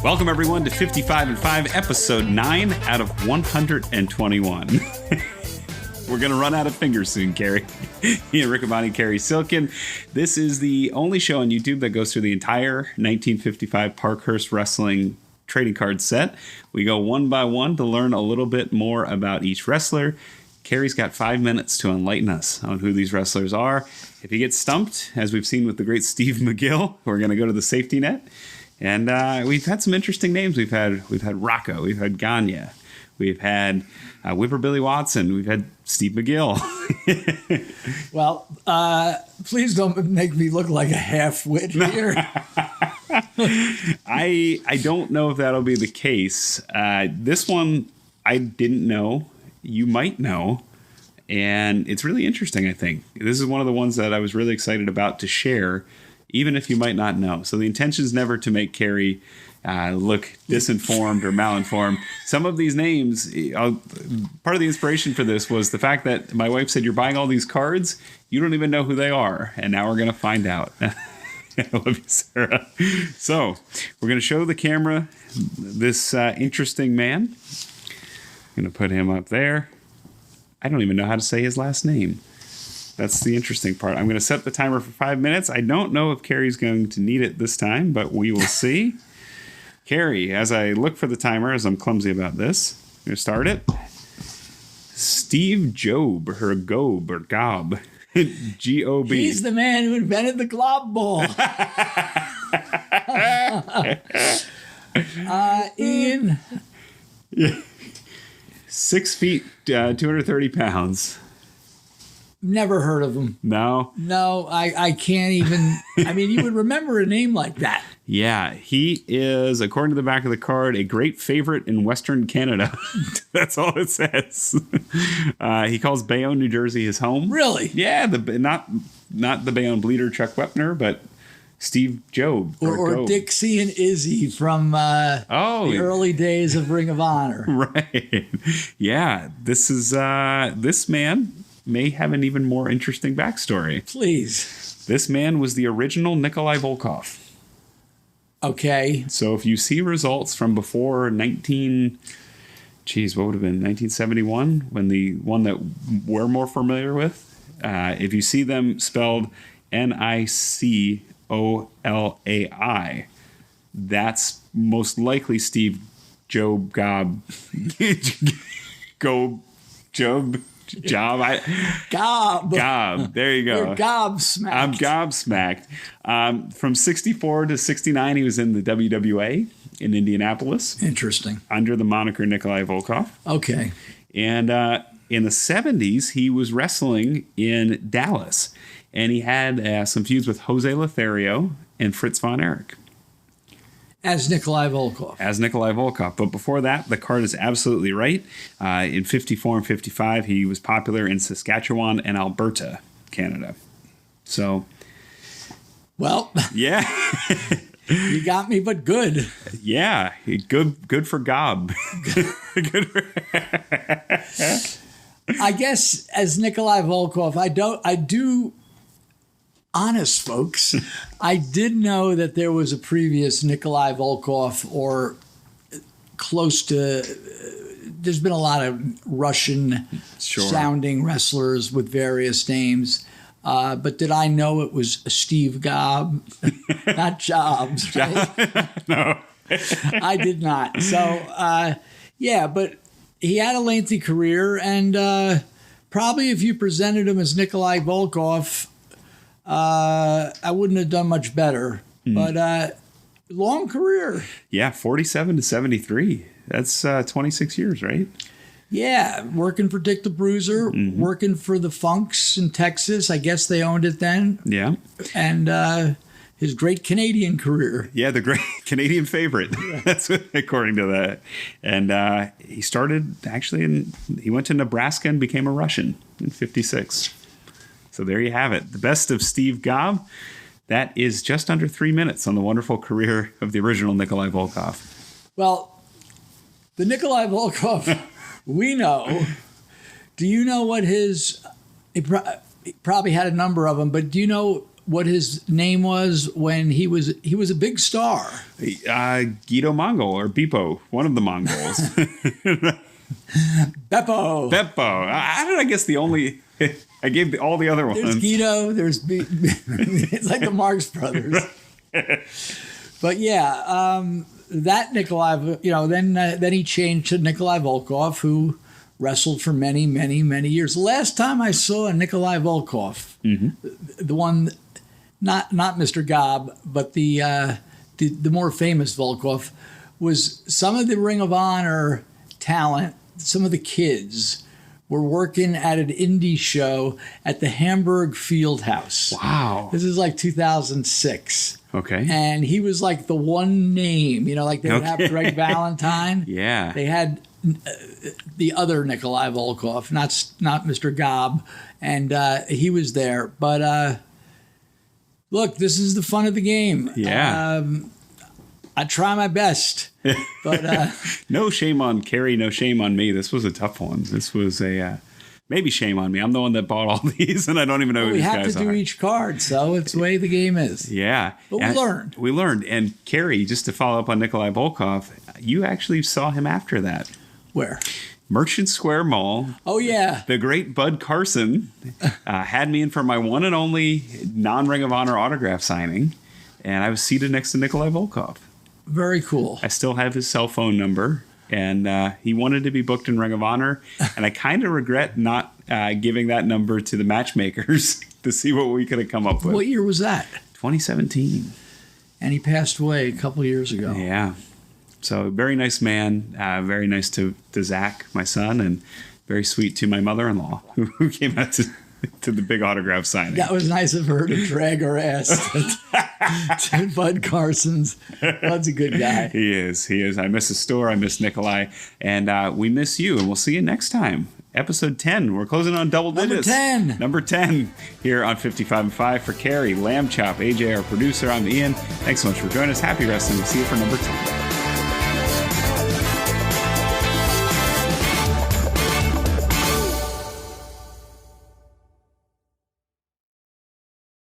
Welcome, everyone, to 55 and 5, episode 9 out of 121. We're going to run out of fingers soon, Cary. Ian Riccaboni, Cary Silkin. This is the only show on YouTube that goes through the entire 1955 Parkhurst Wrestling trading card set. We go one by one to learn a little bit more about each wrestler. Cary's got 5 minutes to enlighten us on who these wrestlers are. If he gets stumped, as we've seen with the great Steve McGill, we're going to go to the safety net. And we've had some interesting names. We've had Rocco. We've had Gagne. We've had Whipper Billy Watson. We've had Steve McGill. Well, please don't make me look like a half-wit here. I don't know if that'll be the case. This one I didn't know. You might know. And it's really interesting, I think. This is one of the ones that I was really excited about to share, even if you might not know. So the intention is never to make Cary look disinformed or malinformed. Some of these names, part of the inspiration for this was the fact that my wife said, you're buying all these cards, you don't even know who they are. And now we're going to find out. I love you, Sarah. So we're going to show the camera this interesting man. I'm going to put him up there. I don't even know how to say his last name. That's the interesting part. I'm going to set the timer for 5 minutes. I don't know if Cary's going to need it this time, but we will see. Cary, as I look for the timer, as I'm clumsy about this, I'm going to start it. Steve Job, or Gob, or Gob. G-O-B. He's the man who invented the glob ball. Ian. 6 feet, 230 pounds. Never heard of him. No? No, I can't even. I mean, you would remember a name like that. Yeah, he is, according to the back of the card, a great favorite in Western Canada. That's all it says. He calls Bayonne, New Jersey his home. Really? Yeah, not the Bayonne Bleeder, Chuck Wepner, but Steve Job. Or Dixie and Izzy from the early days of Ring of Honor. Right. Yeah, this man may have an even more interesting backstory. Please. This man was the original Nikolai Volkov. Okay. So if you see results from before 1971, when the one that we're more familiar with, if you see them spelled Nicolai, that's most likely Steve Job Gob. Gob. Gob. There you go. You're gobsmacked. I'm gobsmacked. From 64 to 69, he was in the WWA in Indianapolis. Interesting. Under the moniker Nikolai Volkov. Okay. And in the 70s, he was wrestling in Dallas. And he had some feuds with Jose Lothario and Fritz von Erich. As Nikolai Volkov. But before that, the card is absolutely right. In 54 and 55, he was popular in Saskatchewan and Alberta, Canada. So. Well. Yeah. You got me, but good. Yeah. Good for Gob. Good for I guess as Nikolai Volkov, I do. Honest folks, I did know that there was a previous Nikolai Volkov or close to. There's been a lot of Russian sounding wrestlers with various names. But did I know it was Steve Gob? Not Jobs, right? No. I did not. So, yeah, but he had a lengthy career. And probably if you presented him as Nikolai Volkov, I wouldn't have done much better, but long career. Yeah, 47 to 73. That's 26 years, right? Yeah, working for Dick the Bruiser, working for the Funks in Texas. I guess they owned it then. Yeah. And his great Canadian career. Yeah, the great Canadian favorite. Yeah. That's what, according to that. And he started, he went to Nebraska and became a Russian in 56. So there you have it. The best of Steve Gob. That is just under 3 minutes on the wonderful career of the original Nikolai Volkov. Well, the Nikolai Volkov we know. Do you know what his... He probably had a number of them, but do you know what his name was when he was a big star. Guido Mongol or Beppo, one of the Mongols. Beppo. Beppo. I guess the only... I gave all the other ones. There's Guido. It's like the Marx Brothers. But yeah, that Nikolai, then he changed to Nikolai Volkov, who wrestled for many, many, many years. Last time I saw a Nikolai Volkov, the one, not Mr. Gobb, but the more famous Volkov, was some of the Ring of Honor talent, some of the kids were working at an indie show at the Hamburg Fieldhouse. Wow. This is like 2006. Okay. And he was like the one name, like they would have Greg Valentine. Yeah. They had the other Nikolai Volkov, not Mr. Gobb, and he was there. But look, this is the fun of the game. Yeah. I try my best, but no shame on Cary, no shame on me. This was a tough one. This was a maybe shame on me. I'm the one that bought all these, and I don't even know who these guys are. We have to do each card, so it's the way the game is. Yeah, but we learned. We learned. And Cary, just to follow up on Nikolai Volkov, you actually saw him after that. Where? Merchant Square Mall. Oh, yeah. The great Bud Carson had me in for my one and only non-Ring of Honor autograph signing, and I was seated next to Nikolai Volkov. Very cool. I still have his cell phone number, and he wanted to be booked in Ring of Honor, and I kind of regret not giving that number to the matchmakers to see what we could have come up with. What year was that? 2017. And he passed away a couple years ago. Yeah. So very nice man, very nice to Zach, my son, and very sweet to my mother-in-law who came out to the big autograph signing. That was nice of her to drag her ass to Bud Carson's. Bud's a good guy. He is. I miss the store. I miss Nikolai. And we miss you. And we'll see you next time. Episode 10. We're closing on double digits. Number 10 here on 55.5 for Cary, Lamb Chop, AJ, our producer. I'm Ian. Thanks so much for joining us. Happy wrestling. We'll see you for number 10.